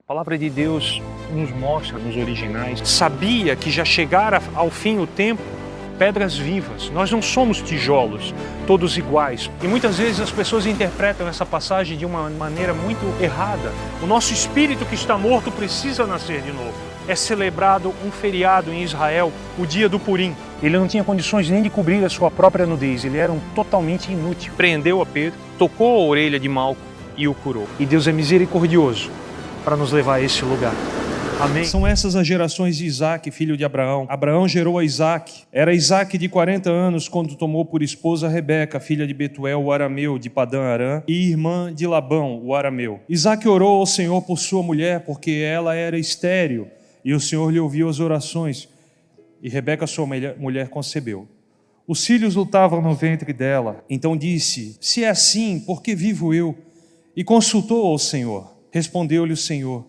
A palavra de Deus nos mostra nos originais, sabia que já chegara ao fim o tempo, pedras vivas. Nós não somos tijolos, todos iguais. E muitas vezes as pessoas interpretam essa passagem de uma maneira muito errada. O nosso espírito que está morto precisa nascer de novo. É celebrado um feriado em Israel, o dia do Purim. Ele não tinha condições nem de cobrir a sua própria nudez, ele era totalmente inútil. Prendeu a Pedro, tocou a orelha de Malco e o curou. E Deus é misericordioso para nos levar a esse lugar. Amém. São essas as gerações de Isaac, filho de Abraão. Abraão gerou a Isaac. Era Isaac de 40 anos quando tomou por esposa Rebeca, filha de Betuel, o arameu, de Padã-Arã, e irmã de Labão, o arameu. Isaac orou ao Senhor por sua mulher, porque ela era estéril, e o Senhor lhe ouviu as orações. E Rebeca, sua mulher, concebeu. Os filhos lutavam no ventre dela. Então disse: se é assim, por que vivo eu? E consultou ao Senhor. Respondeu-lhe o Senhor: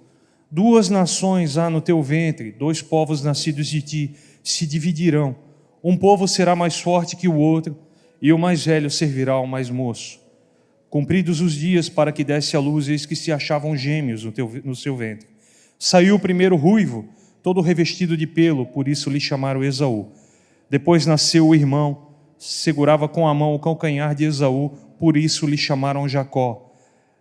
2 nações há no teu ventre, 2 povos nascidos de ti se dividirão. Um povo será mais forte que o outro, e o mais velho servirá ao mais moço. Cumpridos os dias para que desse à luz, eis que se achavam gêmeos no seu ventre. Saiu o primeiro ruivo, todo revestido de pelo, por isso lhe chamaram Esaú. Depois nasceu o irmão, segurava com a mão o calcanhar de Esaú, por isso lhe chamaram Jacó.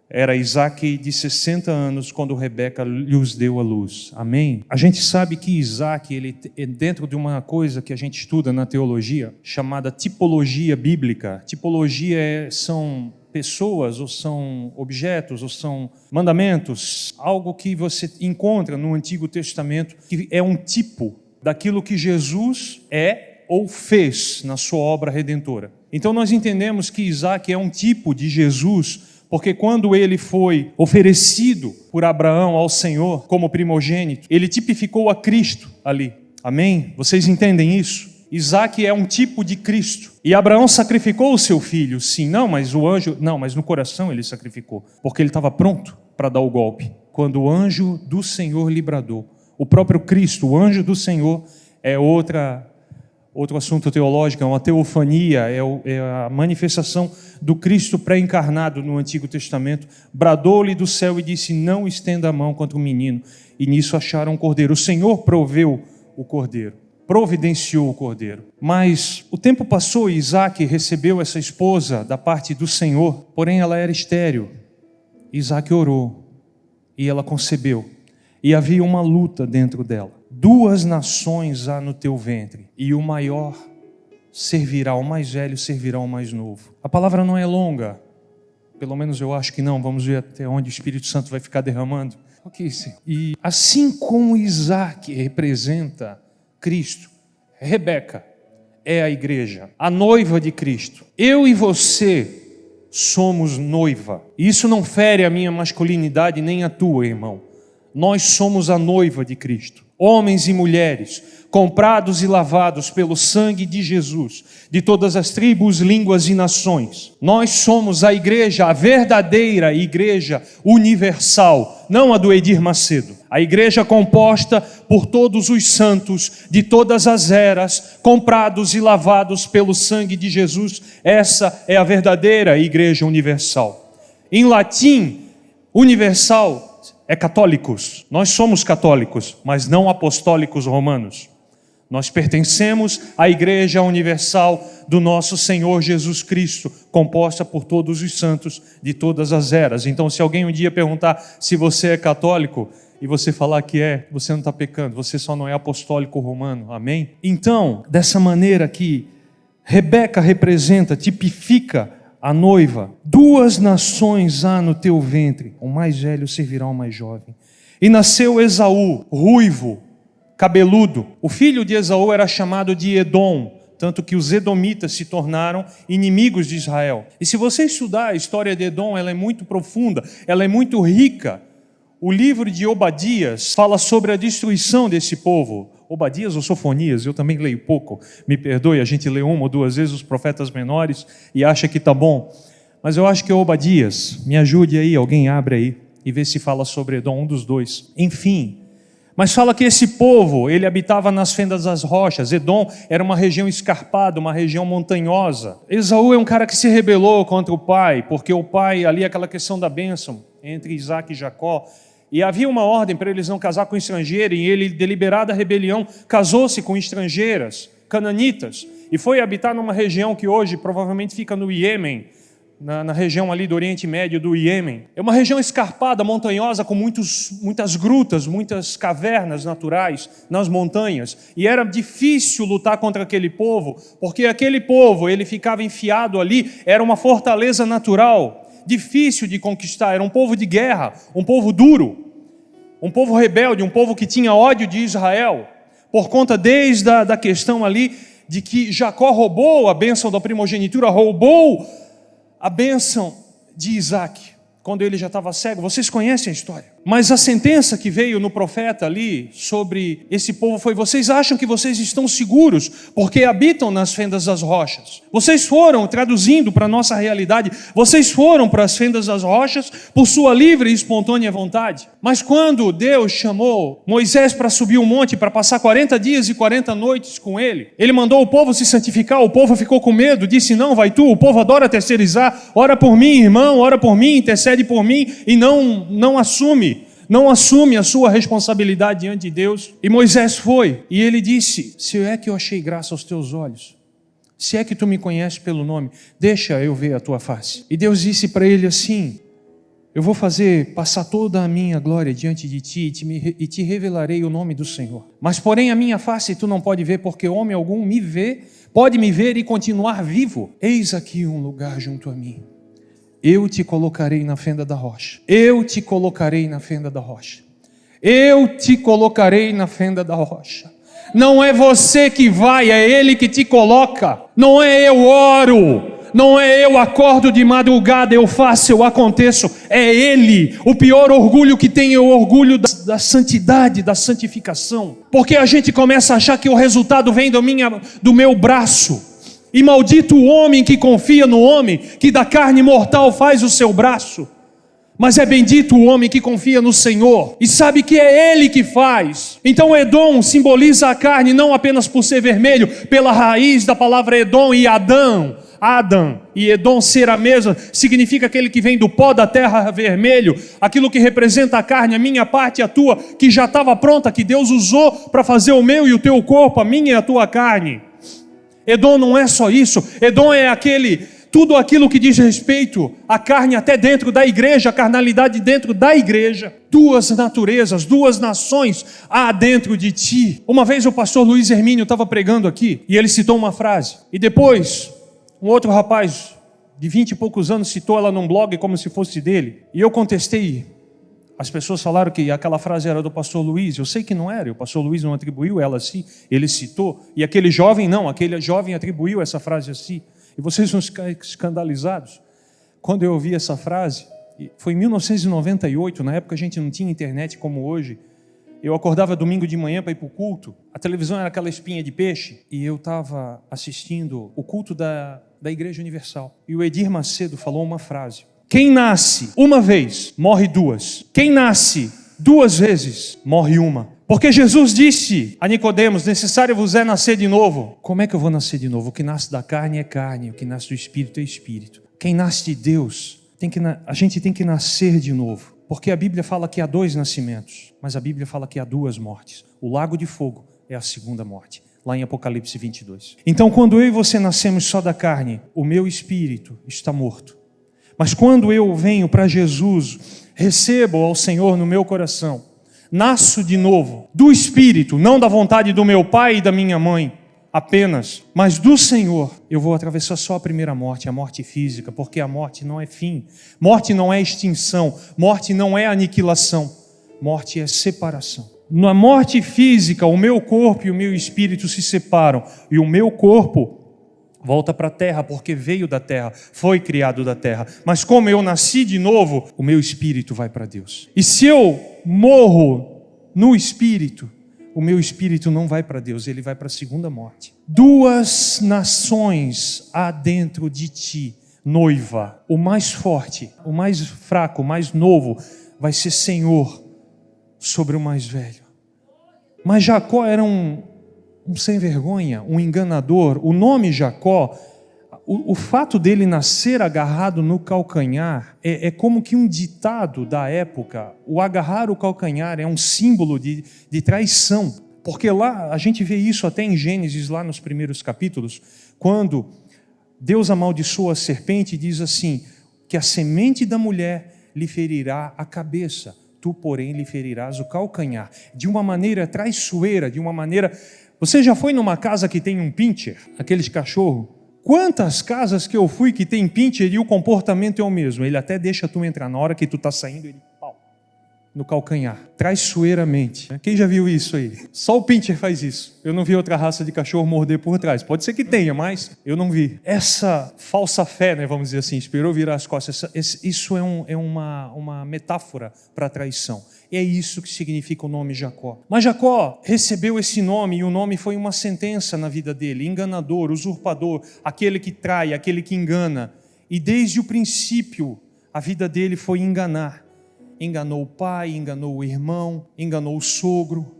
Era Isaac de 60 anos quando Rebeca lhes deu a luz. Amém? A gente sabe que Isaac, ele é dentro de uma coisa que a gente estuda na teologia, chamada tipologia bíblica. Tipologia são pessoas, ou são objetos, ou são mandamentos, algo que você encontra no Antigo Testamento, que é um tipo daquilo que Jesus é ou fez na sua obra redentora. Então nós entendemos que Isaac é um tipo de Jesus, porque quando ele foi oferecido por Abraão ao Senhor como primogênito, ele tipificou a Cristo ali. Amém? Vocês entendem isso? Isaac é um tipo de Cristo. E Abraão sacrificou o seu filho, sim. Não, mas no coração ele sacrificou, porque ele estava pronto para dar o golpe. Quando o anjo do Senhor lhe bradou. O próprio Cristo, o anjo do Senhor, é outro assunto teológico, é uma teofania, é a manifestação do Cristo pré-encarnado no Antigo Testamento. Bradou-lhe do céu e disse: não estenda a mão contra o menino. E nisso acharam um cordeiro. O Senhor proveu o cordeiro, providenciou o cordeiro. Mas o tempo passou e Isaac recebeu essa esposa da parte do Senhor, porém ela era estéril. Isaac orou e ela concebeu. E havia uma luta dentro dela. 2 nações há no teu ventre, e o maior servirá, o mais velho servirá ao mais novo. A palavra não é longa, pelo menos eu acho que não, vamos ver até onde o Espírito Santo vai ficar derramando. Ok, Senhor. E assim como Isaac representa Cristo, Rebeca é a igreja, a noiva de Cristo. Eu e você somos noiva. Isso não fere a minha masculinidade nem a tua, irmão. Nós somos a noiva de Cristo. Homens e mulheres, comprados e lavados pelo sangue de Jesus, de todas as tribos, línguas e nações. Nós somos a igreja, a verdadeira igreja universal, não a do Edir Macedo. A igreja composta por todos os santos de todas as eras, comprados e lavados pelo sangue de Jesus. Essa é a verdadeira igreja universal. Em latim, universal é católicos. Nós somos católicos, mas não apostólicos romanos. Nós pertencemos à Igreja Universal do nosso Senhor Jesus Cristo, composta por todos os santos de todas as eras. Então, se alguém um dia perguntar se você é católico e você falar que é, você não está pecando, você só não é apostólico romano. Amém? Então, dessa maneira que Rebeca representa, tipifica a noiva. 2 nações há no teu ventre, o mais velho servirá ao mais jovem. E nasceu Esaú, ruivo, cabeludo. O filho de Esaú era chamado de Edom, tanto que os edomitas se tornaram inimigos de Israel. E se você estudar a história de Edom, ela é muito profunda, ela é muito rica. O livro de Obadias fala sobre a destruição desse povo. Obadias ou Sofonias, eu também leio pouco, me perdoe, a gente lê 1 ou 2 vezes os profetas menores e acha que está bom, mas eu acho que é Obadias. Me ajude aí, alguém abre aí e vê se fala sobre Edom, um dos dois. Enfim, mas fala que esse povo, ele habitava nas fendas das rochas. Edom era uma região escarpada, uma região montanhosa. Esaú é um cara que se rebelou contra o pai, porque o pai, ali aquela questão da bênção entre Isaac e Jacó, E havia uma ordem para eles não casar com estrangeiro, e ele, deliberada rebelião, casou-se com estrangeiras, cananitas, e foi habitar numa região que hoje provavelmente fica no Iêmen, na região ali do Oriente Médio, do Iêmen. É uma região escarpada, montanhosa, com muitas grutas, muitas cavernas naturais nas montanhas. E era difícil lutar contra aquele povo, porque aquele povo, ele ficava enfiado ali, era uma fortaleza natural, difícil de conquistar, era um povo de guerra, um povo duro, um povo rebelde, um povo que tinha ódio de Israel, por conta desde da questão ali de que Jacó roubou a bênção da primogenitura, roubou a bênção de Isaac, quando ele já estava cego. Vocês conhecem a história. Mas a sentença que veio no profeta ali sobre esse povo foi: vocês acham que vocês estão seguros porque habitam nas fendas das rochas. Vocês foram, traduzindo para a nossa realidade, vocês foram para as fendas das rochas por sua livre e espontânea vontade. Mas quando Deus chamou Moisés para subir um monte, para passar 40 dias e 40 noites com ele, ele mandou o povo se santificar, o povo ficou com medo, disse: não, vai tu, o povo adora terceirizar, ora por mim, irmão, ora por mim, intercede por mim, e não assume a sua responsabilidade diante de Deus. E Moisés foi, e ele disse: se é que eu achei graça aos teus olhos, se é que tu me conheces pelo nome, deixa eu ver a tua face. E Deus disse para ele assim: eu vou fazer passar toda a minha glória diante de ti e te revelarei o nome do Senhor. Mas porém a minha face tu não pode ver, porque homem algum pode me ver e continuar vivo. Eis aqui um lugar junto a mim. Eu te colocarei na fenda da rocha. Eu te colocarei na fenda da rocha. Eu te colocarei na fenda da rocha. Não é você que vai, é Ele que te coloca. Não é eu oro, não é eu acordo de madrugada, eu faço, eu aconteço. É Ele. O pior orgulho que tem é o orgulho da santidade, da santificação. Porque a gente começa a achar que o resultado vem do meu braço. E maldito o homem que confia no homem, que da carne mortal faz o seu braço. Mas é bendito o homem que confia no Senhor e sabe que é Ele que faz. Então Edom simboliza a carne não apenas por ser vermelho, pela raiz da palavra Edom e Adam e Edom ser a mesma, significa aquele que vem do pó da terra vermelho, aquilo que representa a carne, a minha parte e a tua, que já estava pronta, que Deus usou para fazer o meu e o teu corpo, a minha e a tua carne. Edom não é só isso, Edom é tudo aquilo que diz respeito à carne até dentro da igreja, a carnalidade dentro da igreja. Duas naturezas, duas nações há dentro de ti. Uma vez o pastor Luiz Hermínio estava pregando aqui e ele citou uma frase. E depois, um outro rapaz de 20 e poucos anos citou ela num blog como se fosse dele. E eu contestei. As pessoas falaram que aquela frase era do pastor Luiz. Eu sei que não era, o pastor Luiz não atribuiu ela assim, ele citou. E aquele jovem não, aquele jovem atribuiu essa frase assim. E vocês vão ficar escandalizados. Quando eu ouvi essa frase, foi em 1998, na época a gente não tinha internet como hoje. Eu acordava domingo de manhã para ir para o culto. A televisão era aquela espinha de peixe. E eu estava assistindo o culto da Igreja Universal. E o Edir Macedo falou uma frase: quem nasce uma vez, morre duas. Quem nasce duas vezes, morre uma. Porque Jesus disse a Nicodemos: necessário vos é nascer de novo. Como é que eu vou nascer de novo? O que nasce da carne é carne, o que nasce do Espírito é Espírito. Quem nasce de Deus, a gente tem que nascer de novo. Porque a Bíblia fala que há dois nascimentos, mas a Bíblia fala que há duas mortes. O lago de fogo é a segunda morte, lá em Apocalipse 22. Então quando eu e você nascemos só da carne, o meu espírito está morto. Mas quando eu venho para Jesus, recebo ao Senhor no meu coração, nasço de novo, do Espírito, não da vontade do meu pai e da minha mãe apenas, mas do Senhor, eu vou atravessar só a primeira morte, a morte física, porque a morte não é fim, morte não é extinção, morte não é aniquilação, morte é separação. Na morte física, o meu corpo e o meu espírito se separam, e o meu corpo volta para a terra, porque veio da terra, foi criado da terra. Mas como eu nasci de novo, o meu espírito vai para Deus. E se eu morro no espírito, o meu espírito não vai para Deus, ele vai para a segunda morte. Duas nações há dentro de ti, noiva. O mais forte, o mais fraco, o mais novo, vai ser senhor sobre o mais velho. Mas Jacó era um sem vergonha, um enganador. O nome Jacó, O fato dele nascer agarrado no calcanhar é como que um ditado da época. O agarrar o calcanhar é um símbolo de traição. Porque lá, a gente vê isso até em Gênesis, lá nos primeiros capítulos, quando Deus amaldiçoa a serpente e diz assim, que a semente da mulher lhe ferirá a cabeça, tu, porém, lhe ferirás o calcanhar. De uma maneira traiçoeira, de uma maneira... Você já foi numa casa que tem um pincher, aqueles cachorros? Quantas casas que eu fui que tem pincher e o comportamento é o mesmo? Ele até deixa tu entrar, na hora que tu está saindo, ele pau no calcanhar, traiçoeiramente. Quem já viu isso aí? Só o pincher faz isso. Eu não vi outra raça de cachorro morder por trás. Pode ser que tenha, mas eu não vi. Essa falsa fé, né, vamos dizer assim, esperou virar as costas. Isso é uma metáfora para a traição. É isso que significa o nome Jacó. Mas Jacó recebeu esse nome e o nome foi uma sentença na vida dele. Enganador, usurpador, aquele que trai, aquele que engana. E desde o princípio a vida dele foi enganar. Enganou o pai, enganou o irmão, enganou o sogro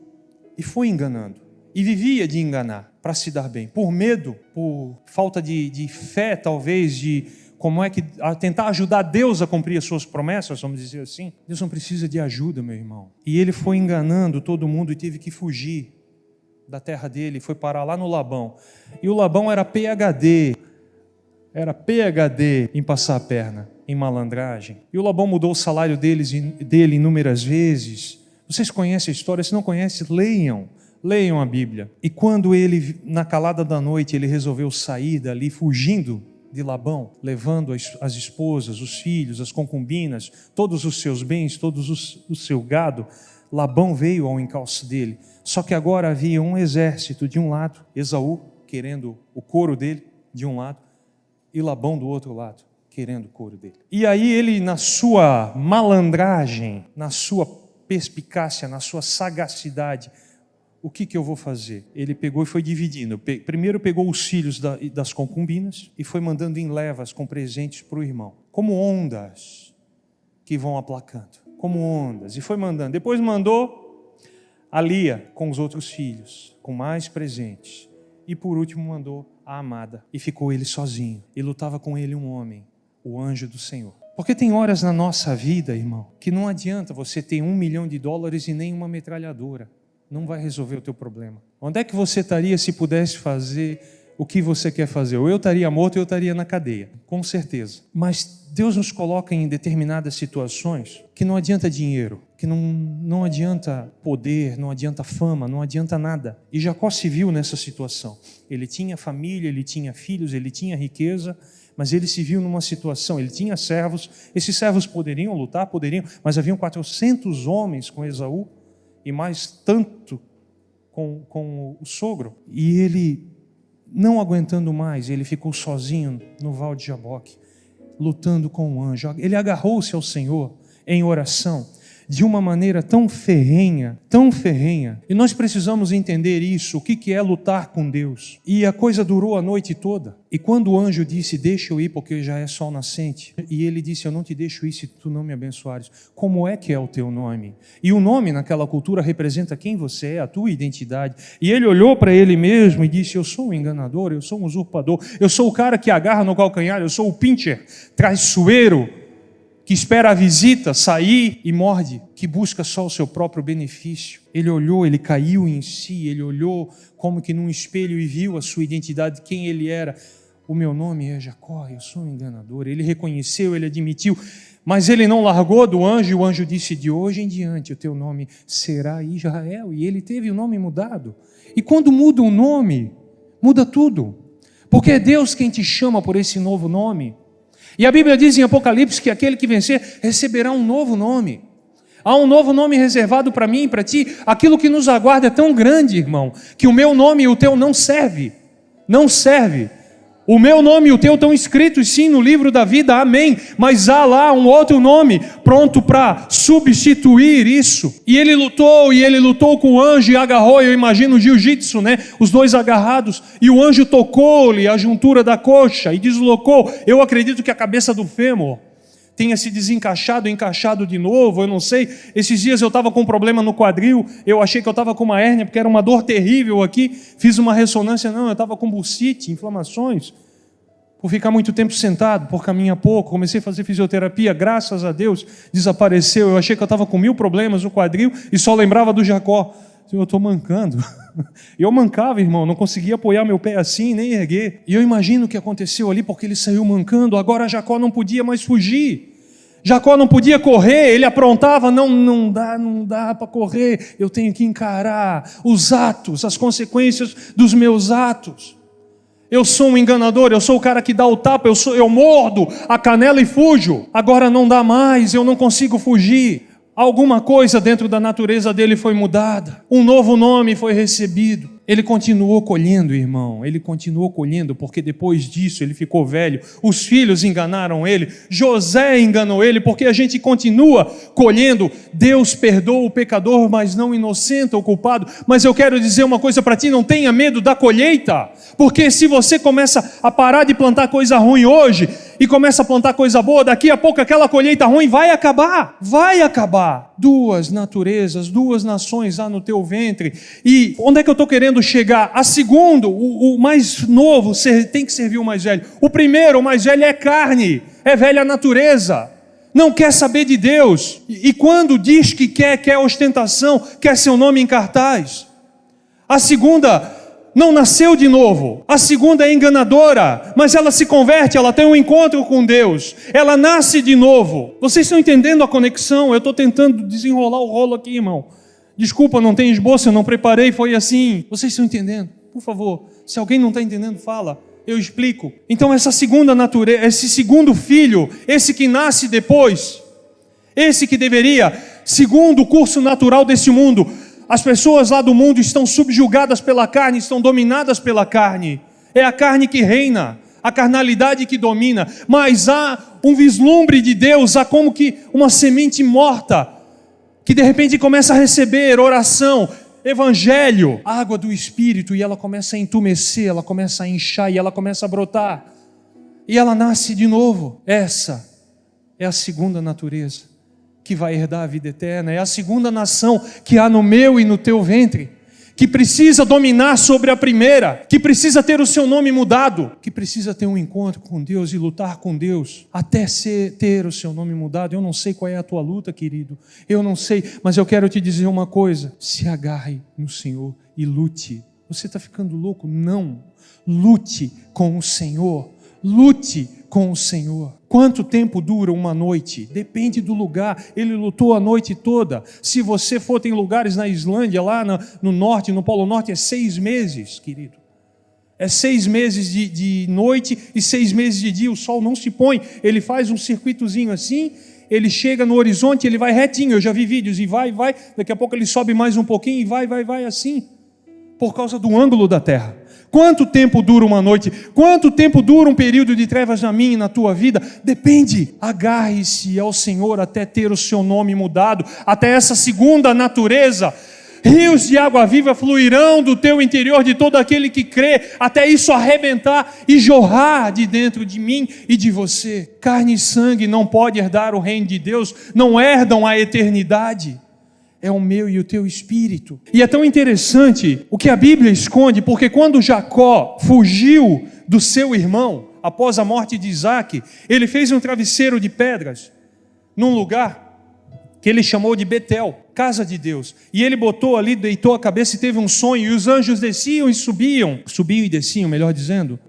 e foi enganando. E vivia de enganar para se dar bem. Por medo, por falta de fé talvez, de como é que tentar ajudar Deus a cumprir as suas promessas, vamos dizer assim. Deus não precisa de ajuda, meu irmão. E ele foi enganando todo mundo e teve que fugir da terra dele, foi parar lá no Labão. E o Labão era PhD em passar a perna, em malandragem. E o Labão mudou o salário dele inúmeras vezes. Vocês conhecem a história? Se não conhecem, leiam a Bíblia. E quando ele, na calada da noite, ele resolveu sair dali, fugindo de Labão, levando as esposas, os filhos, as concubinas, todos os seus bens, o seu gado, Labão veio ao encalço dele. Só que agora havia um exército de um lado, Esaú querendo o couro dele de um lado, e Labão do outro lado, querendo o couro dele. E aí ele, na sua malandragem, na sua perspicácia, na sua sagacidade, o que eu vou fazer? Ele pegou e foi dividindo. Primeiro pegou os filhos das concubinas e foi mandando em levas com presentes para o irmão. Como ondas que vão aplacando. Como ondas. E foi mandando. Depois mandou a Lia com os outros filhos, com mais presentes. E por último mandou a amada. E ficou ele sozinho. E lutava com ele um homem, o anjo do Senhor. Porque tem horas na nossa vida, irmão, que não adianta você ter $1 milhão e nem uma metralhadora. Não vai resolver o teu problema. Onde é que você estaria se pudesse fazer o que você quer fazer? Ou eu estaria morto ou eu estaria na cadeia, com certeza. Mas Deus nos coloca em determinadas situações que não adianta dinheiro, que não adianta poder, não adianta fama, não adianta nada. E Jacó se viu nessa situação. Ele tinha família, ele tinha filhos, ele tinha riqueza, mas ele se viu numa situação, ele tinha servos, esses servos poderiam lutar, mas haviam 400 homens com Esaú, e mais tanto com o sogro. E ele, não aguentando mais, ele ficou sozinho no Val de Jaboque, lutando com o anjo. Ele agarrou-se ao Senhor em oração, de uma maneira tão ferrenha, tão ferrenha. E nós precisamos entender isso, o que é lutar com Deus. E a coisa durou a noite toda. E quando o anjo disse, deixa eu ir porque já é sol nascente, e ele disse, eu não te deixo ir se tu não me abençoares. Como é que é o teu nome? E o nome naquela cultura representa quem você é, a tua identidade. E ele olhou para ele mesmo e disse, eu sou um enganador, eu sou um usurpador, eu sou o cara que agarra no calcanhar, eu sou o pincher, traiçoeiro, que espera a visita, sair e morde, que busca só o seu próprio benefício. Ele olhou, ele caiu em si, ele olhou como que num espelho e viu a sua identidade, quem ele era. O meu nome é Jacó, eu sou um enganador. Ele reconheceu, ele admitiu, mas ele não largou do anjo, e o anjo disse, de hoje em diante o teu nome será Israel. E ele teve o nome mudado. E quando muda o nome, muda tudo. Porque é Deus quem te chama por esse novo nome. E a Bíblia diz em Apocalipse que aquele que vencer receberá um novo nome. Há um novo nome reservado para mim e para ti. Aquilo que nos aguarda é tão grande, irmão, que o meu nome e o teu não serve. Não serve. O meu nome e o teu estão escritos sim no livro da vida, amém. Mas há lá um outro nome pronto para substituir isso. E ele lutou com o anjo e agarrou, eu imagino o jiu-jitsu, né? Os dois agarrados. E o anjo tocou-lhe a juntura da coxa e deslocou. Eu acredito que a cabeça do fêmur tenha se desencaixado, encaixado de novo, eu não sei. Esses dias eu estava com um problema no quadril, eu achei que eu estava com uma hérnia, porque era uma dor terrível aqui, fiz uma ressonância, não, eu estava com bursite, inflamações, por ficar muito tempo sentado, por caminhar pouco. Comecei a fazer fisioterapia, graças a Deus, desapareceu. Eu achei que eu estava com 1000 problemas no quadril e só lembrava do Jacó. Eu estou mancando. Eu mancava, irmão, não conseguia apoiar meu pé assim, nem erguer. E eu imagino o que aconteceu ali, porque ele saiu mancando. Agora Jacó não podia mais fugir. Jacó não podia correr, ele aprontava, não dá para correr, eu tenho que encarar os atos, as consequências dos meus atos. Eu sou um enganador, eu sou o cara que dá o tapa, eu mordo a canela e fujo. Agora não dá mais, eu não consigo fugir. Alguma coisa dentro da natureza dele foi mudada, um novo nome foi recebido. Ele continuou colhendo, irmão, ele continuou colhendo, porque depois disso ele ficou velho, os filhos enganaram ele, José enganou ele, porque a gente continua colhendo. Deus perdoa o pecador, mas não inocenta o culpado. Mas eu quero dizer uma coisa para ti, não tenha medo da colheita, porque se você começa a parar de plantar coisa ruim hoje, e começa a plantar coisa boa, daqui a pouco aquela colheita ruim vai acabar. Duas naturezas, duas nações há no teu ventre. E onde é que eu estou querendo chegar? A segunda, o mais novo tem que servir o mais velho. O primeiro, o mais velho, é carne, é velha natureza, não quer saber de Deus. E quando diz que quer ostentação, quer seu nome em cartaz. A segunda não nasceu de novo. A segunda é enganadora, mas ela se converte, ela tem um encontro com Deus. Ela nasce de novo. Vocês estão entendendo a conexão? Eu estou tentando desenrolar o rolo aqui, irmão. Desculpa, não tem esboço, eu não preparei, foi assim. Vocês estão entendendo? Por favor, se alguém não está entendendo, fala. Eu explico. Então essa segunda natureza, esse segundo filho, esse que nasce depois, esse que deveria, segundo o curso natural desse mundo, as pessoas lá do mundo estão subjugadas pela carne, estão dominadas pela carne. É a carne que reina, a carnalidade que domina. Mas há um vislumbre de Deus, há como que uma semente morta, que de repente começa a receber oração, evangelho, água do Espírito, e ela começa a entumecer, ela começa a inchar, e ela começa a brotar. E ela nasce de novo. Essa é a segunda natureza, que vai herdar a vida eterna. É a segunda nação que há no meu e no teu ventre, que precisa dominar sobre a primeira, que precisa ter o seu nome mudado, que precisa ter um encontro com Deus e lutar com Deus, até ter o seu nome mudado. Eu não sei qual é a tua luta, querido, eu não sei, mas eu quero te dizer uma coisa: se agarre no Senhor e lute. Você está ficando louco? Não, lute com o Senhor, lute com o Senhor. Quanto tempo dura uma noite? Depende do lugar. Ele lutou a noite toda. Se você for, tem lugares na Islândia, lá no norte, no Polo Norte, é 6 meses, querido. É 6 meses de noite e 6 meses de dia. O sol não se põe. Ele faz um circuitozinho assim, ele chega no horizonte, ele vai retinho. Eu já vi vídeos, e vai. Daqui a pouco ele sobe mais um pouquinho e vai assim, por causa do ângulo da terra. Quanto tempo dura uma noite? Quanto tempo dura um período de trevas na minha e na tua vida? Depende. Agarre-se ao Senhor até ter o seu nome mudado, até essa segunda natureza. Rios de água viva fluirão do teu interior, de todo aquele que crê, até isso arrebentar e jorrar de dentro de mim e de você. Carne e sangue não pode herdar o reino de Deus, não herdam a eternidade. É o meu e o teu espírito. E é tão interessante o que a Bíblia esconde, porque quando Jacó fugiu do seu irmão, após a morte de Isaac, ele fez um travesseiro de pedras, num lugar que ele chamou de Betel, casa de Deus. E ele botou ali, deitou a cabeça e teve um sonho, e os anjos desciam e subiam e desciam, melhor dizendo.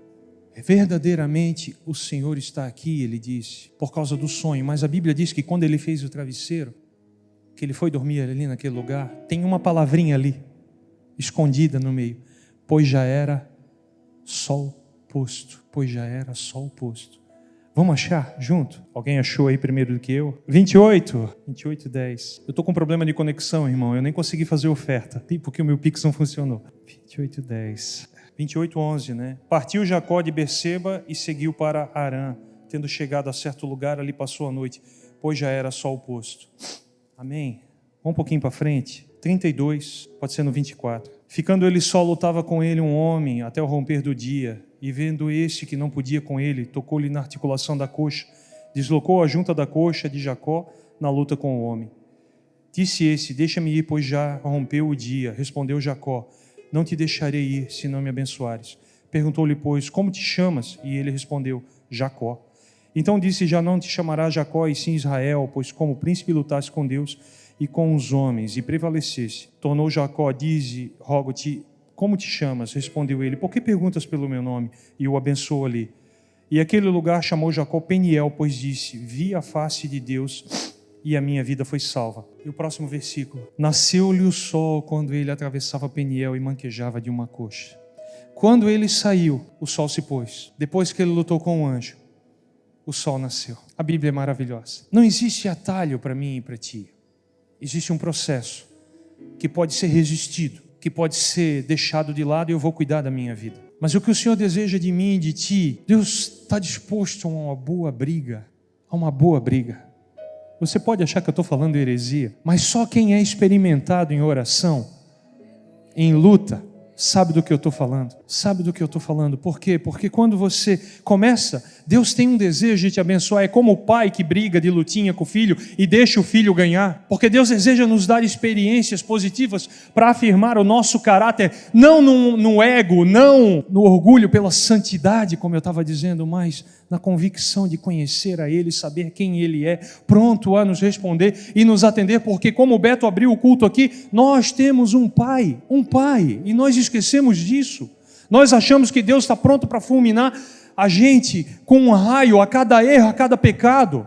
Verdadeiramente o Senhor está aqui, ele disse, por causa do sonho. Mas a Bíblia diz que quando ele fez o travesseiro, que ele foi dormir ali naquele lugar, tem uma palavrinha ali, escondida no meio: pois já era sol posto. Pois já era sol posto. Vamos achar junto? Alguém achou aí primeiro do que eu? 28:10. Eu estou com problema de conexão, irmão, eu nem consegui fazer oferta, porque o meu Pix não funcionou. 28:10. 28:11, né? Partiu Jacó de Berseba e seguiu para Harã. Tendo chegado a certo lugar, ali passou a noite, pois já era sol posto. Amém? Vamos um pouquinho para frente. 32, pode ser no 24. Ficando ele só, lutava com ele um homem até o romper do dia. E vendo este que não podia com ele, tocou-lhe na articulação da coxa, deslocou a junta da coxa de Jacó na luta com o homem. Disse esse: deixa-me ir, pois já rompeu o dia. Respondeu Jacó: não te deixarei ir, se não me abençoares. Perguntou-lhe, pois, como te chamas? E ele respondeu, Jacó. Então disse, já não te chamará Jacó, e sim Israel, pois como príncipe lutaste com Deus e com os homens, e prevaleceste. Tornou Jacó, dize, rogo-te, como te chamas? Respondeu ele, por que perguntas pelo meu nome? E o abençoou ali. E aquele lugar chamou Jacó Peniel, pois disse, vi a face de Deus e a minha vida foi salva. E o próximo versículo. Nasceu-lhe o sol quando ele atravessava Peniel e manquejava de uma coxa. Quando ele saiu, o sol se pôs. Depois que ele lutou com o anjo, o sol nasceu. A Bíblia é maravilhosa. Não existe atalho para mim e para ti. Existe um processo que pode ser resistido, que pode ser deixado de lado e eu vou cuidar da minha vida. Mas o que o Senhor deseja de mim e de ti, Deus está disposto a uma boa briga. A uma boa briga. Você pode achar que eu estou falando heresia, mas só quem é experimentado em oração, em luta, sabe do que eu estou falando. Sabe do que eu estou falando. Por quê? Porque quando você começa, Deus tem um desejo de te abençoar. É como o pai que briga de lutinha com o filho e deixa o filho ganhar. Porque Deus deseja nos dar experiências positivas para afirmar o nosso caráter, não no ego, não no orgulho pela santidade, como eu estava dizendo, mas na convicção de conhecer a Ele, saber quem Ele é, pronto a nos responder e nos atender, porque como o Beto abriu o culto aqui, nós temos um Pai, e nós esquecemos disso. Nós achamos que Deus está pronto para fulminar a gente com um raio a cada erro, a cada pecado.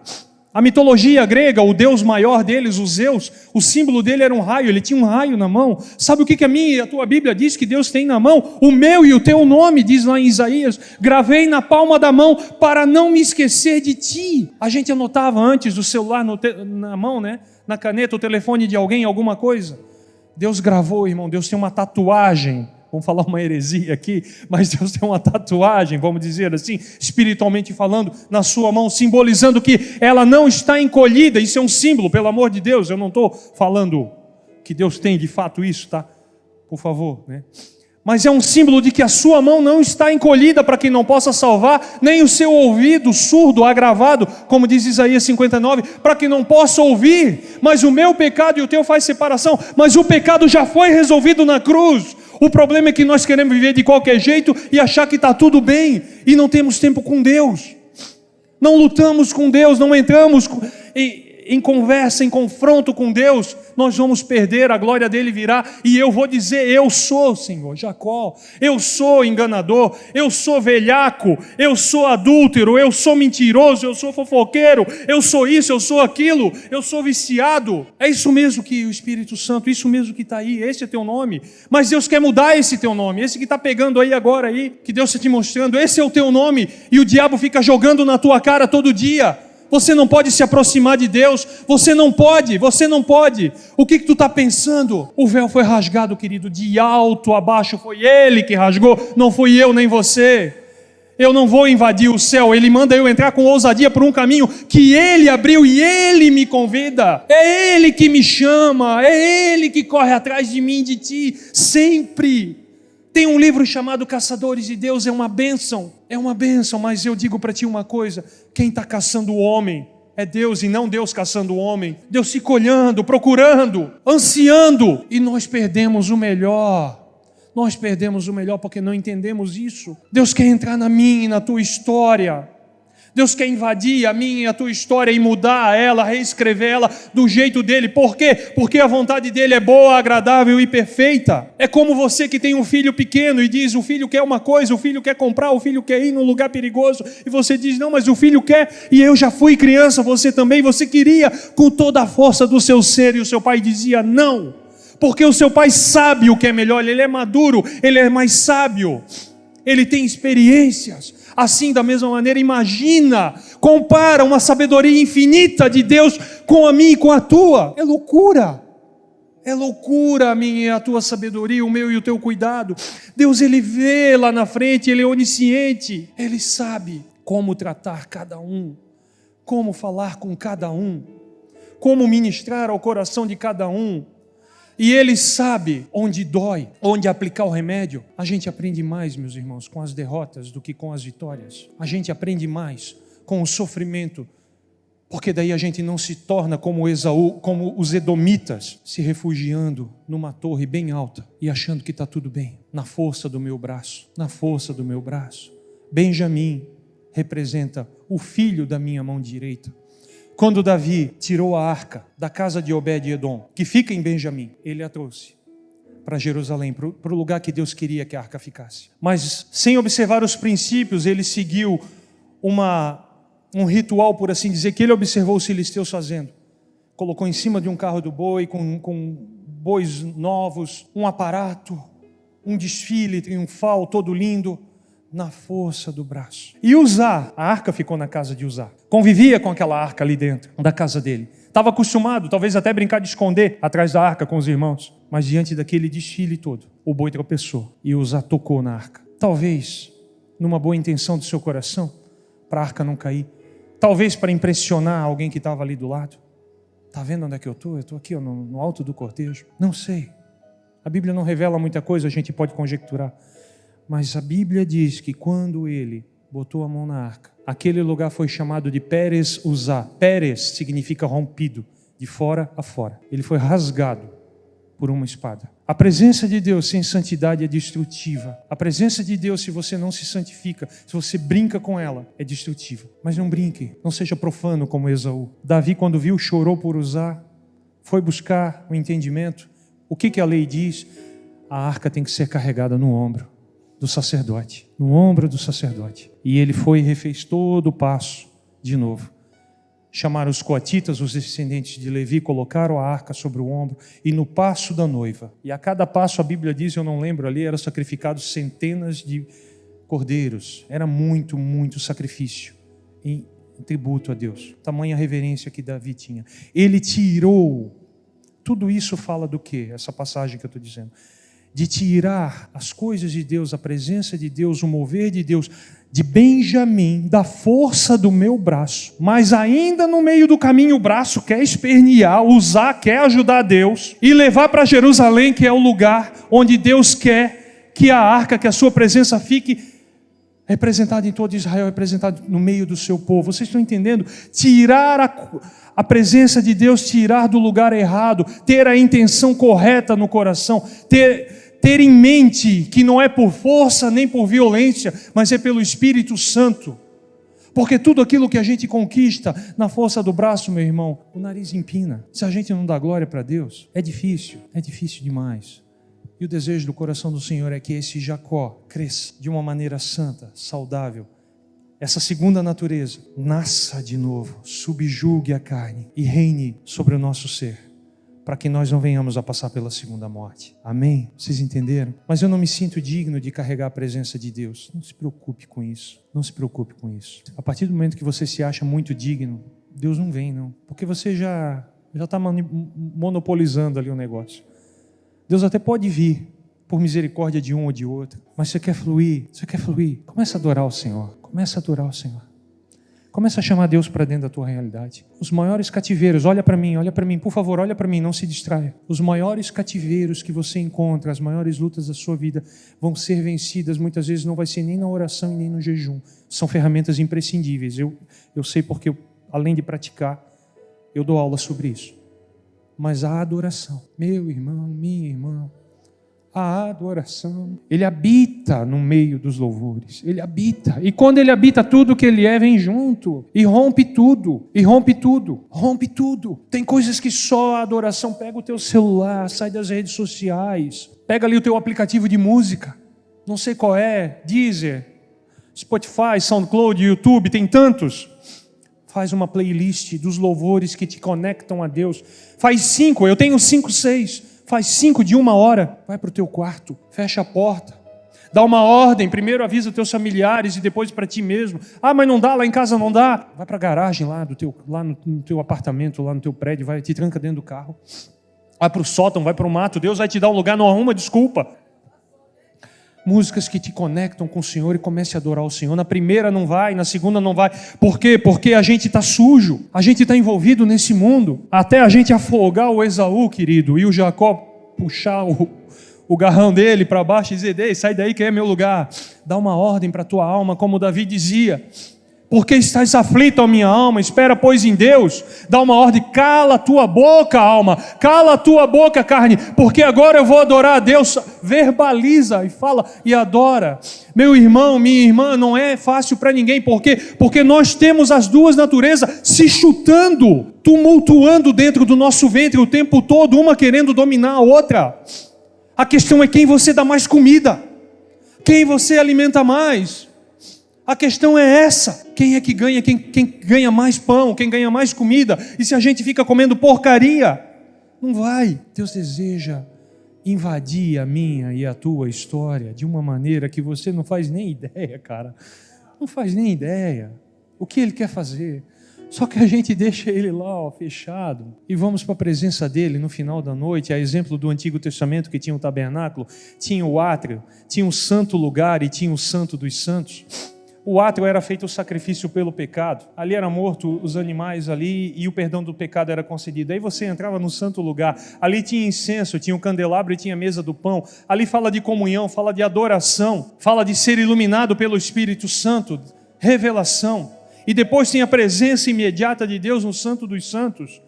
A mitologia grega, o deus maior deles, o Zeus, o símbolo dele era um raio, ele tinha um raio na mão. Sabe o que a minha e a tua Bíblia diz que Deus tem na mão? O meu e o teu nome, diz lá em Isaías, gravei na palma da mão para não me esquecer de ti. A gente anotava antes o celular na mão, né? Na caneta, o telefone de alguém, alguma coisa. Deus gravou, irmão, Deus tem uma tatuagem. Vamos falar uma heresia aqui, mas Deus tem uma tatuagem, vamos dizer assim, espiritualmente falando, na sua mão, simbolizando que ela não está encolhida. Isso é um símbolo, pelo amor de Deus. Eu não estou falando que Deus tem de fato isso, tá? Por favor, né? Mas é um símbolo de que a sua mão não está encolhida para que não possa salvar, nem o seu ouvido surdo, agravado, como diz Isaías 59, para que não possa ouvir. Mas o meu pecado e o teu faz separação, mas o pecado já foi resolvido na cruz. O problema é que nós queremos viver de qualquer jeito e achar que está tudo bem, e não temos tempo com Deus, não lutamos com Deus, não entramos em conversa, em confronto com Deus, nós vamos perder, a glória dele virá, e eu vou dizer, eu sou, Senhor, Jacó, eu sou enganador, eu sou velhaco, eu sou adúltero, eu sou mentiroso, eu sou fofoqueiro, eu sou isso, eu sou aquilo, eu sou viciado. É isso mesmo que o Espírito Santo, isso mesmo que está aí, esse é teu nome, mas Deus quer mudar esse teu nome, esse que está pegando aí agora, aí, que Deus está te mostrando, esse é o teu nome, e o diabo fica jogando na tua cara todo dia. Você não pode se aproximar de Deus, você não pode. O que tu está pensando? O véu foi rasgado, querido, de alto a baixo, foi Ele que rasgou, não fui eu nem você. Eu não vou invadir o céu, Ele manda eu entrar com ousadia por um caminho que Ele abriu e Ele me convida. É Ele que me chama, é Ele que corre atrás de mim, de ti, sempre. Tem um livro chamado Caçadores de Deus, é uma bênção, mas eu digo para ti uma coisa, quem está caçando o homem é Deus e não Deus caçando o homem. Deus fica olhando, procurando, ansiando, e nós perdemos o melhor porque não entendemos isso. Deus quer entrar na minha e na tua história. Deus quer invadir a minha e a tua história e mudar ela, reescrever ela do jeito dele. Por quê? Porque a vontade dele é boa, agradável e perfeita. É como você que tem um filho pequeno e diz, o filho quer uma coisa, o filho quer comprar, o filho quer ir num lugar perigoso, e você diz, não, mas o filho quer, e eu já fui criança, você também, você queria com toda a força do seu ser, e o seu pai dizia não, porque o seu pai sabe o que é melhor, ele é maduro, ele é mais sábio, ele tem experiências. Assim, da mesma maneira, imagina, compara uma sabedoria infinita de Deus com a minha e com a tua. É loucura a minha e a tua sabedoria, o meu e o teu cuidado. Deus, Ele vê lá na frente, Ele é onisciente, Ele sabe como tratar cada um, como falar com cada um, como ministrar ao coração de cada um. E Ele sabe onde dói, onde aplicar o remédio. A gente aprende mais, meus irmãos, com as derrotas do que com as vitórias. A gente aprende mais com o sofrimento Porque daí a gente não se torna como Esaú, como os edomitas, se refugiando numa torre bem alta e achando que está tudo bem. Na força do meu braço, na força do meu braço. Benjamim representa o filho da minha mão direita. Quando Davi tirou a arca da casa de Obed-Edom, que fica em Benjamim, ele a trouxe para Jerusalém, para o lugar que Deus queria que a arca ficasse. Mas sem observar os princípios, ele seguiu um ritual, por assim dizer, que ele observou os filisteus fazendo. Colocou em cima de um carro do boi, com bois novos, um aparato, um desfile triunfal todo lindo, na força do braço. E Uzá, a arca ficou na casa de Uzá. Convivia com aquela arca ali dentro da casa dele. Estava acostumado, talvez até brincar de esconder atrás da arca com os irmãos. Mas diante daquele desfile todo, o boi tropeçou e Uzá tocou na arca. Talvez, numa boa intenção do seu coração, para a arca não cair. Talvez para impressionar alguém que estava ali do lado. Está vendo onde é que eu estou? Eu estou aqui no alto do cortejo. Não sei. A Bíblia não revela muita coisa, a gente pode conjecturar. Mas a Bíblia diz que quando ele botou a mão na arca, aquele lugar foi chamado de Pérez Uzá. Pérez significa rompido, de fora a fora. Ele foi rasgado por uma espada. A presença de Deus sem santidade é destrutiva. A presença de Deus, se você não se santifica, se você brinca com ela, é destrutiva. Mas não brinque, não seja profano como Esaú. Davi, quando viu, chorou por Uzá, foi buscar o entendimento. O que a lei diz? A arca tem que ser carregada no ombro do sacerdote, no ombro do sacerdote. E ele foi e refez todo o passo de novo. Chamaram os coatitas, os descendentes de Levi, colocaram a arca sobre o ombro e no passo da noiva. E a cada passo, a Bíblia diz, eu não lembro ali, eram sacrificados centenas de cordeiros. Era muito, muito sacrifício em tributo a Deus. Tamanha reverência que Davi tinha. Ele tirou. Tudo isso fala do quê? Essa passagem que eu estou dizendo. De tirar as coisas de Deus, a presença de Deus, o mover de Deus, de Benjamim, da força do meu braço. Mas ainda no meio do caminho o braço quer espernear, quer ajudar Deus e levar para Jerusalém, que é o lugar onde Deus quer que a arca, que a sua presença fique representada em todo Israel, representada no meio do seu povo. Vocês estão entendendo? Tirar a presença de Deus, tirar do lugar errado, ter a intenção correta no coração, ter em mente que não é por força nem por violência, mas é pelo Espírito Santo. Porque tudo aquilo que a gente conquista na força do braço, meu irmão, o nariz empina. Se a gente não dá glória para Deus, é difícil demais. E o desejo do coração do Senhor é que esse Jacó cresça de uma maneira santa, saudável. Essa segunda natureza nasça de novo, subjugue a carne e reine sobre o nosso ser, para que nós não venhamos a passar pela segunda morte. Amém? Vocês entenderam? Mas eu não me sinto digno de carregar a presença de Deus. Não se preocupe com isso. Não se preocupe com isso. A partir do momento que você se acha muito digno, Deus não vem, não. Porque você já está monopolizando ali o negócio. Deus até pode vir por misericórdia de um ou de outro, mas você quer fluir, começa a adorar o Senhor, começa a chamar Deus para dentro da tua realidade. Os maiores cativeiros, olha para mim, por favor, olha para mim, não se distraia. Os maiores cativeiros que você encontra, as maiores lutas da sua vida vão ser vencidas, muitas vezes não vai ser nem na oração e nem no jejum, são ferramentas imprescindíveis. Eu sei porque além de praticar, eu dou aula sobre isso. Mas a adoração, meu irmão, minha irmã, a adoração, ele habita no meio dos louvores, ele habita, e quando ele habita, tudo que ele é vem junto, e rompe tudo, tem coisas que só a adoração. Pega o teu celular, sai das redes sociais, pega ali o teu aplicativo de música, não sei qual é, Deezer, Spotify, SoundCloud, YouTube, tem tantos. Faz uma playlist dos louvores que te conectam a Deus. Faz 5, eu tenho 5, 6. Faz 5 de 1 hora. Vai para o teu quarto, fecha a porta. Dá uma ordem, primeiro avisa os teus familiares e depois para ti mesmo. Ah, mas não dá, lá em casa não dá. Vai para a garagem lá no teu apartamento, lá no teu prédio, vai, te tranca dentro do carro. Vai para o sótão, vai para o mato. Deus vai te dar um lugar, não arruma desculpa. Músicas que te conectam com o Senhor e comece a adorar o Senhor. Na primeira não vai, na segunda não vai. Por quê? Porque a gente está sujo, a gente está envolvido nesse mundo, até a gente afogar o Esaú, querido, e o Jacó puxar o garrão dele para baixo e dizer: sai daí que é meu lugar. Dá uma ordem para a tua alma, como Davi dizia: Porque estás aflito, ó minha alma, espera, pois, em Deus. Dá uma ordem, cala a tua boca, alma, cala a tua boca, carne, porque agora eu vou adorar a Deus. Verbaliza e fala e adora. Meu irmão, minha irmã, não é fácil para ninguém, por quê? Porque nós temos as duas naturezas se chutando, tumultuando dentro do nosso ventre o tempo todo, uma querendo dominar a outra. A questão é quem você dá mais comida, quem você alimenta mais. A questão é essa, quem é que ganha, quem ganha mais pão, quem ganha mais comida, e se a gente fica comendo porcaria, não vai. Deus deseja invadir a minha e a tua história de uma maneira que você não faz nem ideia, cara, não faz nem ideia, o que Ele quer fazer, só que a gente deixa Ele lá, ó, fechado, e vamos para a presença dEle no final da noite, a exemplo do Antigo Testamento que tinha o tabernáculo, tinha o átrio, tinha o santo lugar e tinha o santo dos santos. O átrio era feito o sacrifício pelo pecado. Ali era morto os animais ali e o perdão do pecado era concedido. Aí você entrava no santo lugar. Ali tinha incenso, tinha o candelabro e tinha a mesa do pão. Ali fala de comunhão, fala de adoração, fala de ser iluminado pelo Espírito Santo, revelação. E depois tem a presença imediata de Deus no Santo dos Santos,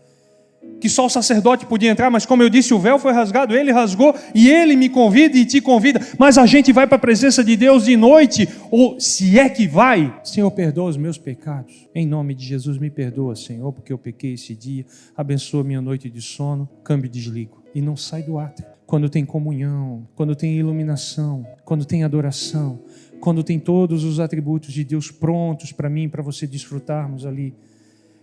que só o sacerdote podia entrar, mas como eu disse, o véu foi rasgado, Ele rasgou, e Ele me convida e te convida, mas a gente vai para a presença de Deus de noite, ou se é que vai, Senhor, perdoa os meus pecados, em nome de Jesus, me perdoa, Senhor, porque eu pequei esse dia, abençoa minha noite de sono, câmbio e desligo, e não sai do átrio, quando tem comunhão, quando tem iluminação, quando tem adoração, quando tem todos os atributos de Deus prontos para mim, para você desfrutarmos ali.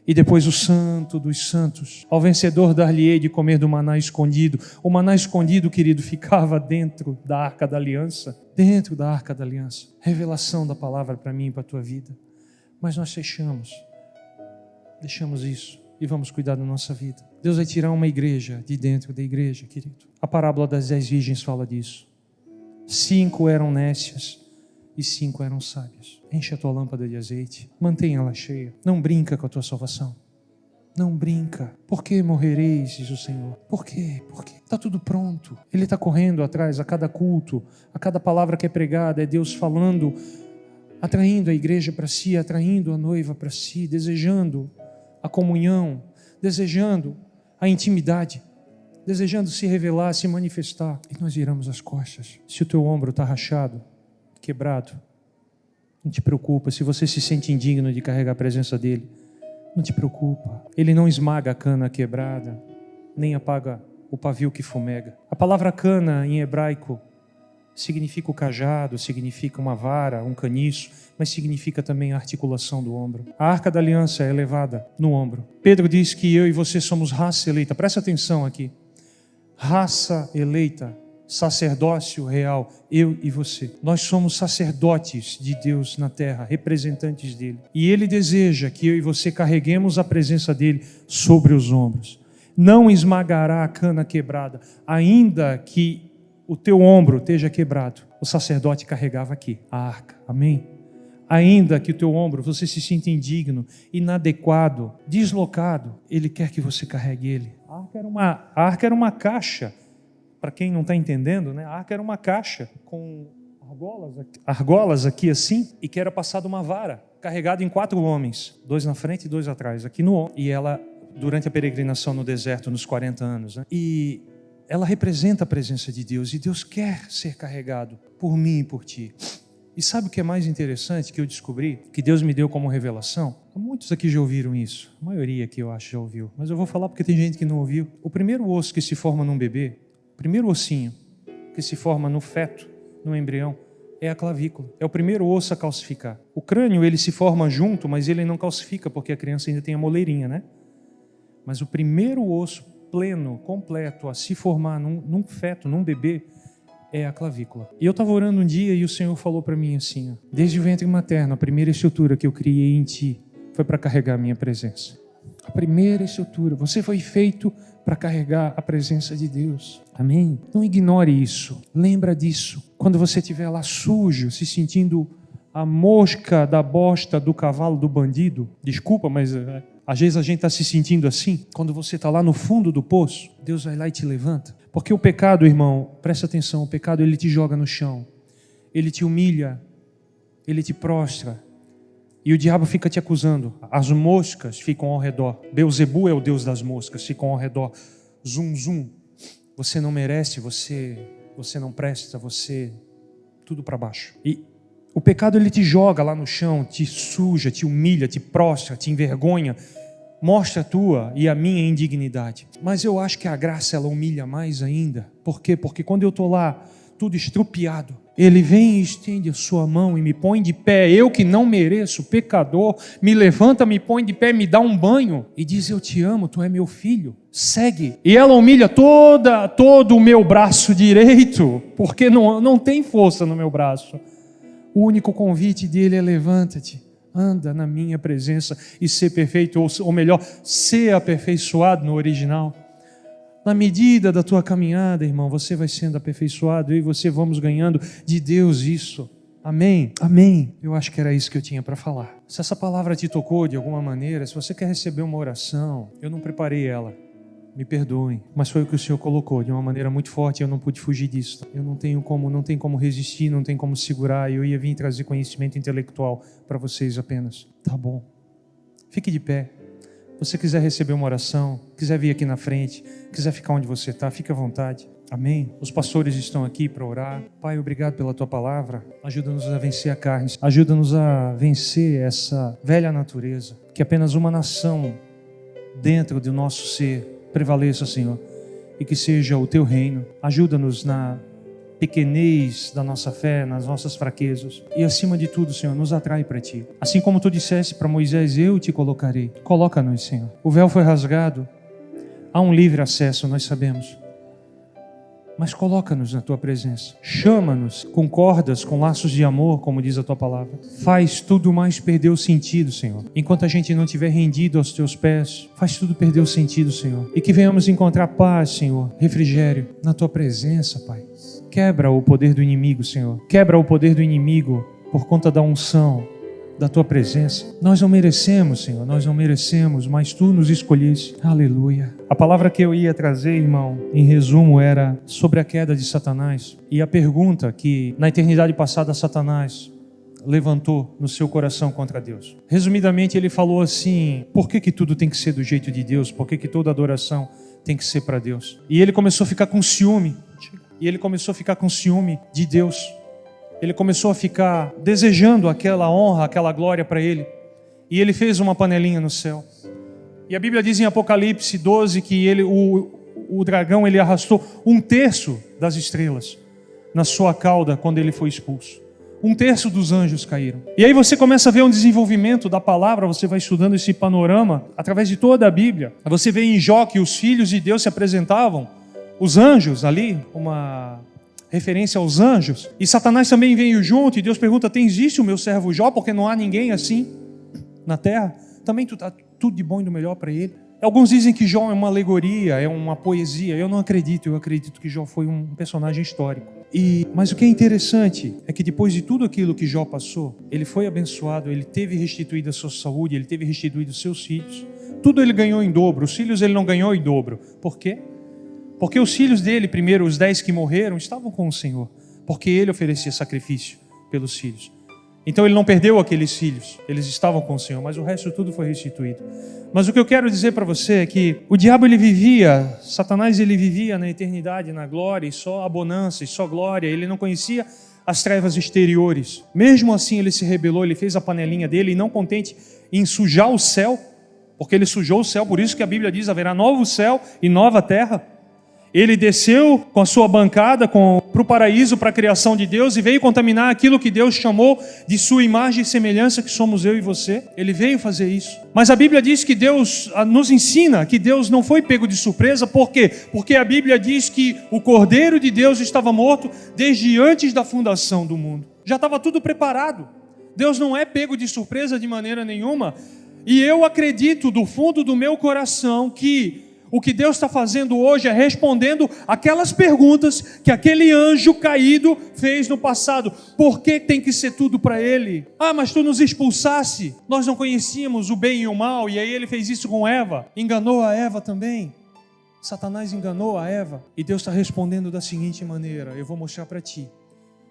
E depois o santo dos santos. Ao vencedor dar-lhe-ei de comer do maná escondido. O maná escondido, querido, ficava dentro da Arca da Aliança. Dentro da Arca da Aliança. Revelação da palavra para mim e para a tua vida. Mas nós fechamos. Deixamos isso e vamos cuidar da nossa vida. Deus vai tirar uma igreja de dentro da igreja, querido. A parábola das 10 virgens fala disso. 5 eram nécias e 5 eram sábias. Enche a tua lâmpada de azeite, mantenha ela cheia. Não brinca com a tua salvação. Não brinca. Por que morrereis, diz o Senhor? Por quê? Porque está tudo pronto. Ele está correndo atrás a cada culto, a cada palavra que é pregada, é Deus falando, atraindo a igreja para si, atraindo a noiva para si, desejando a comunhão, desejando a intimidade, desejando se revelar, se manifestar. E nós viramos as costas. Se o teu ombro está rachado, quebrado, não te preocupa. Se você se sente indigno de carregar a presença dele, não te preocupa. Ele não esmaga a cana quebrada, nem apaga o pavio que fumega. A palavra cana em hebraico significa o cajado, significa uma vara, um caniço, mas significa também a articulação do ombro. A Arca da Aliança é levada no ombro. Pedro diz que eu e você somos raça eleita. Presta atenção aqui. Raça eleita. Sacerdócio real, eu e você. Nós somos sacerdotes de Deus na terra, representantes dele. E ele deseja que eu e você carreguemos a presença dele sobre os ombros. Não esmagará a cana quebrada, ainda que o teu ombro esteja quebrado. O sacerdote carregava aqui a arca, amém? Ainda que o teu ombro, você se sinta indigno, inadequado, deslocado, ele quer que você carregue ele. A arca era uma caixa. Para quem não está entendendo, né? A arca era uma caixa com argolas aqui assim, e que era passada uma vara, carregada em 4 homens, 2 na frente e 2 atrás, aqui no ombro. E ela, durante a peregrinação no deserto, nos 40 anos, né? E ela representa a presença de Deus, e Deus quer ser carregado por mim e por ti. E sabe o que é mais interessante que eu descobri, que Deus me deu como revelação? Muitos aqui já ouviram isso, a maioria aqui eu acho já ouviu, mas eu vou falar porque tem gente que não ouviu. O primeiro osso que se forma num bebê, primeiro ossinho que se forma no feto, no embrião, é a clavícula. É o primeiro osso a calcificar. O crânio, ele se forma junto, mas ele não calcifica, porque a criança ainda tem a moleirinha, né? Mas o primeiro osso pleno, completo, a se formar num feto, num bebê, é a clavícula. E eu estava orando um dia e o Senhor falou para mim assim, ó, desde o ventre materno, a primeira estrutura que eu criei em ti foi para carregar a minha presença. A primeira estrutura, você foi feito para carregar a presença de Deus. Amém? Não ignore isso. Lembra disso. Quando você estiver lá sujo, se sentindo a mosca da bosta do cavalo do bandido. Desculpa, mas às vezes a gente está se sentindo assim. Quando você está lá no fundo do poço, Deus vai lá e te levanta. Porque o pecado, irmão, presta atenção, o pecado ele te joga no chão. Ele te humilha. Ele te prostra. E o diabo fica te acusando. As moscas ficam ao redor. Beelzebu é o deus das moscas, ficam ao redor. Zum, zum. Você não merece, você não presta, tudo para baixo. E o pecado ele te joga lá no chão, te suja, te humilha, te prostra, te envergonha. Mostra a tua e a minha indignidade. Mas eu acho que a graça ela humilha mais ainda. Por quê? Porque quando eu estou lá, tudo estrupiado, Ele vem e estende a sua mão e me põe de pé. Eu que não mereço, pecador, me levanta, me põe de pé, me dá um banho e diz: eu te amo, tu é meu filho. Segue. E ela humilha todo o meu braço direito, porque não tem força no meu braço. O único convite dele é: levanta-te, anda na minha presença e ser perfeito, ou melhor, ser aperfeiçoado no original. Na medida da tua caminhada, irmão, você vai sendo aperfeiçoado, eu e você vamos ganhando de Deus isso. Amém? Amém. Eu acho que era isso que eu tinha para falar. Se essa palavra te tocou de alguma maneira, se você quer receber uma oração, eu não preparei ela, me perdoem, mas foi o que o Senhor colocou de uma maneira muito forte e eu não pude fugir disso. Eu não tem como resistir, não tem como segurar, eu ia vir trazer conhecimento intelectual para vocês apenas. Tá bom. Fique de pé. Se você quiser receber uma oração, quiser vir aqui na frente, quiser ficar onde você está, fique à vontade. Amém? Os pastores estão aqui para orar. Pai, obrigado pela Tua palavra. Ajuda-nos a vencer a carne. Ajuda-nos a vencer essa velha natureza. Que apenas uma nação dentro do nosso ser prevaleça, Senhor. E que seja o Teu reino. Ajuda-nos na pequenez da nossa fé, nas nossas fraquezas. E acima de tudo, Senhor, nos atrai para Ti. Assim como Tu disseste para Moisés: eu te colocarei. Coloca-nos, Senhor. O véu foi rasgado. Há um livre acesso, nós sabemos. Mas coloca-nos na Tua presença. Chama-nos com cordas, com laços de amor, como diz a Tua palavra. Faz tudo mais perder o sentido, Senhor. Enquanto a gente não estiver rendido aos Teus pés, faz tudo perder o sentido, Senhor. E que venhamos encontrar paz, Senhor, refrigério na Tua presença, Pai. Quebra o poder do inimigo, Senhor. Quebra o poder do inimigo por conta da unção, da Tua presença. Nós não merecemos, Senhor, nós não merecemos, mas Tu nos escolheste. Aleluia. A palavra que eu ia trazer, irmão, em resumo, era sobre a queda de Satanás. E a pergunta que na eternidade passada Satanás levantou no seu coração contra Deus. Resumidamente, ele falou assim: por que tudo tem que ser do jeito de Deus? Por que toda adoração tem que ser para Deus? E ele começou a ficar com ciúme. E ele começou a ficar com ciúme de Deus. Ele começou a ficar desejando aquela honra, aquela glória para ele. E ele fez uma panelinha no céu. E a Bíblia diz em Apocalipse 12 que o dragão ele arrastou 1/3 das estrelas na sua cauda quando ele foi expulso. 1/3 dos anjos caíram. E aí você começa a ver um desenvolvimento da palavra, você vai estudando esse panorama através de toda a Bíblia. Você vê em Jó que os filhos de Deus se apresentavam, os anjos ali, uma referência aos anjos. E Satanás também veio junto e Deus pergunta: existe o meu servo Jó? Porque não há ninguém assim na terra. Também está tudo de bom e do melhor para ele. Alguns dizem que Jó é uma alegoria, é uma poesia. Eu não acredito, eu acredito que Jó foi um personagem histórico. Mas o que é interessante é que depois de tudo aquilo que Jó passou, ele foi abençoado, ele teve restituída a sua saúde, ele teve restituído os seus filhos. Tudo ele ganhou em dobro, os filhos ele não ganhou em dobro. Por quê? Porque os filhos dele, primeiro os 10 que morreram, estavam com o Senhor. Porque ele oferecia sacrifício pelos filhos. Então ele não perdeu aqueles filhos, eles estavam com o Senhor, mas o resto tudo foi restituído. Mas o que eu quero dizer para você é que o diabo Satanás ele vivia na eternidade, na glória, e só a bonança, e só glória, ele não conhecia as trevas exteriores. Mesmo assim ele se rebelou, ele fez a panelinha dele, e não contente em sujar o céu, porque ele sujou o céu, por isso que a Bíblia diz: haverá novo céu e nova terra. Ele desceu com a sua bancada para o paraíso, para a criação de Deus, e veio contaminar aquilo que Deus chamou de sua imagem e semelhança, que somos eu e você. Ele veio fazer isso. Mas a Bíblia diz que Deus nos ensina que Deus não foi pego de surpresa. Por quê? Porque a Bíblia diz que o Cordeiro de Deus estava morto desde antes da fundação do mundo. Já estava tudo preparado. Deus não é pego de surpresa de maneira nenhuma. E eu acredito do fundo do meu coração que o que Deus está fazendo hoje é respondendo aquelas perguntas que aquele anjo caído fez no passado. Por que tem que ser tudo para ele? Mas tu nos expulsasse. Nós não conhecíamos o bem e o mal. E aí ele fez isso com Eva. Enganou a Eva também. Satanás enganou a Eva. E Deus está respondendo da seguinte maneira: eu vou mostrar para ti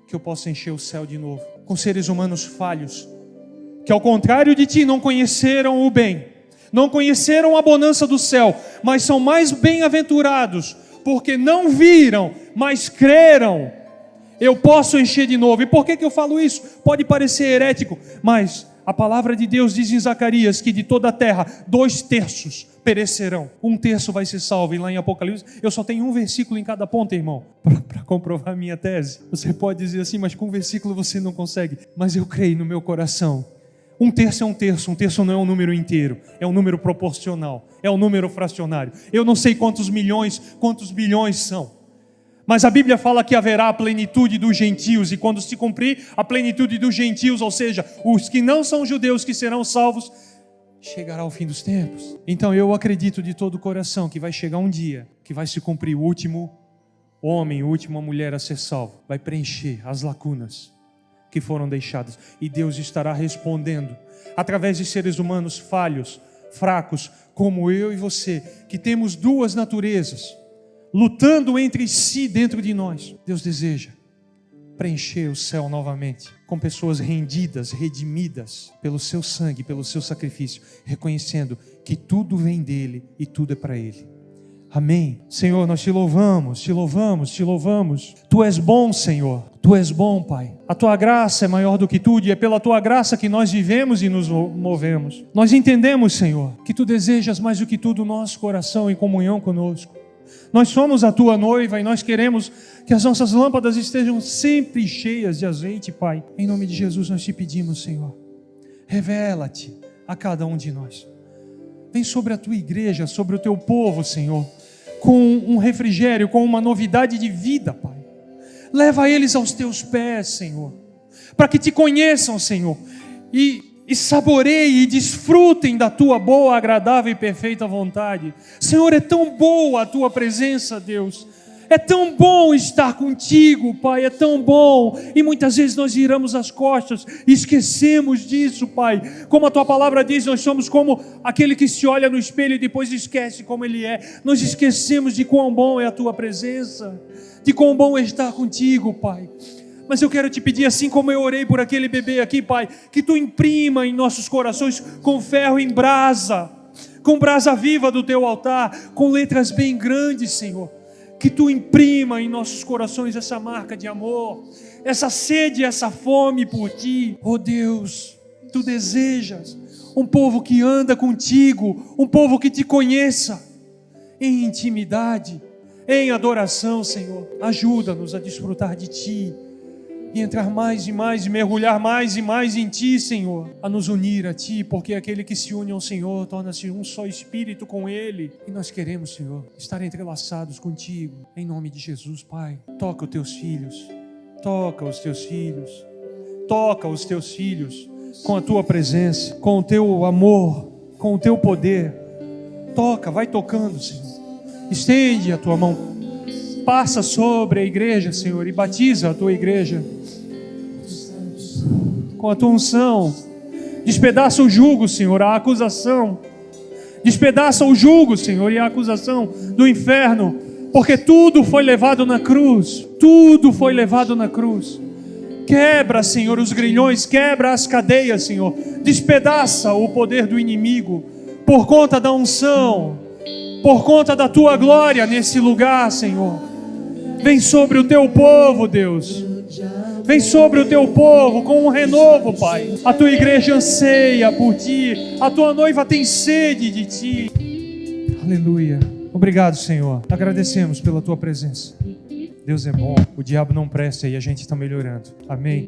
que eu posso encher o céu de novo com seres humanos falhos, que ao contrário de ti não conheceram o bem, não conheceram a bonança do céu, mas são mais bem-aventurados, porque não viram, mas creram. Eu posso encher de novo. E por que eu falo isso? Pode parecer herético, mas a palavra de Deus diz em Zacarias que de toda a terra 2/3 perecerão, 1/3 vai ser salvo. E lá em Apocalipse, eu só tenho um versículo em cada ponta, irmão, para comprovar a minha tese. Você pode dizer assim, mas com um versículo você não consegue. Mas eu creio no meu coração. 1/3 é 1/3, 1/3 não é um número inteiro, é um número proporcional, é um número fracionário. Eu não sei quantos milhões, quantos bilhões são, mas a Bíblia fala que haverá a plenitude dos gentios, e quando se cumprir a plenitude dos gentios, ou seja, os que não são judeus que serão salvos, chegará o fim dos tempos. Então eu acredito de todo o coração que vai chegar um dia que vai se cumprir o último homem, a última mulher a ser salvo, vai preencher as lacunas que foram deixadas, e Deus estará respondendo através de seres humanos falhos, fracos, como eu e você, que temos duas naturezas lutando entre si dentro de nós. Deus deseja preencher o céu novamente com pessoas rendidas, redimidas pelo seu sangue, pelo seu sacrifício, reconhecendo que tudo vem dele e tudo é para ele. Amém. Senhor, nós te louvamos, te louvamos, te louvamos. Tu és bom, Senhor. Tu és bom, Pai. A tua graça é maior do que tudo, e é pela tua graça que nós vivemos e nos movemos. Nós entendemos, Senhor, que tu desejas mais do que tudo o nosso coração em comunhão conosco. Nós somos a tua noiva e nós queremos que as nossas lâmpadas estejam sempre cheias de azeite, Pai. Em nome de Jesus nós te pedimos, Senhor, revela-te a cada um de nós. Vem sobre a tua igreja, sobre o teu povo, Senhor, com um refrigério, com uma novidade de vida, Pai. Leva eles aos teus pés, Senhor, para que te conheçam, Senhor, e saboreiem e desfrutem da tua boa, agradável e perfeita vontade. Senhor, é tão boa a tua presença, Deus. É tão bom estar contigo, Pai, é tão bom. E muitas vezes nós viramos as costas e esquecemos disso, Pai. Como a tua palavra diz, nós somos como aquele que se olha no espelho e depois esquece como ele é. Nós esquecemos de quão bom é a tua presença, de quão bom é estar contigo, Pai. Mas eu quero te pedir, assim como eu orei por aquele bebê aqui, Pai, que tu imprima em nossos corações com ferro em brasa, com brasa viva do teu altar, com letras bem grandes, Senhor. Que tu imprima em nossos corações essa marca de amor, essa sede, essa fome por ti. Oh Deus, tu desejas um povo que anda contigo, um povo que te conheça em intimidade, em adoração, Senhor. Ajuda-nos a desfrutar de ti e entrar mais e mais e mergulhar mais e mais em ti, Senhor, a nos unir a ti, porque aquele que se une ao Senhor torna-se um só espírito com ele, e nós queremos, Senhor, estar entrelaçados contigo, em nome de Jesus, Pai. Toca os teus filhos, toca os teus filhos, toca os teus filhos com a tua presença, com o teu amor, com o teu poder. Toca, vai tocando, Senhor. Estende a tua mão, passa sobre a igreja, Senhor, e batiza a tua igreja com a tua unção. Despedaça o jugo, Senhor, a acusação. Despedaça o jugo, Senhor, e a acusação do inferno, porque tudo foi levado na cruz. Tudo foi levado na cruz. Quebra, Senhor, os grilhões, quebra as cadeias, Senhor. Despedaça o poder do inimigo por conta da unção, por conta da tua glória nesse lugar, Senhor. Vem sobre o teu povo, Deus. Vem sobre o teu povo com um renovo, Pai. A tua igreja anseia por ti. A tua noiva tem sede de ti. Aleluia. Obrigado, Senhor. Agradecemos pela tua presença. Deus é bom. O diabo não presta e a gente está melhorando. Amém.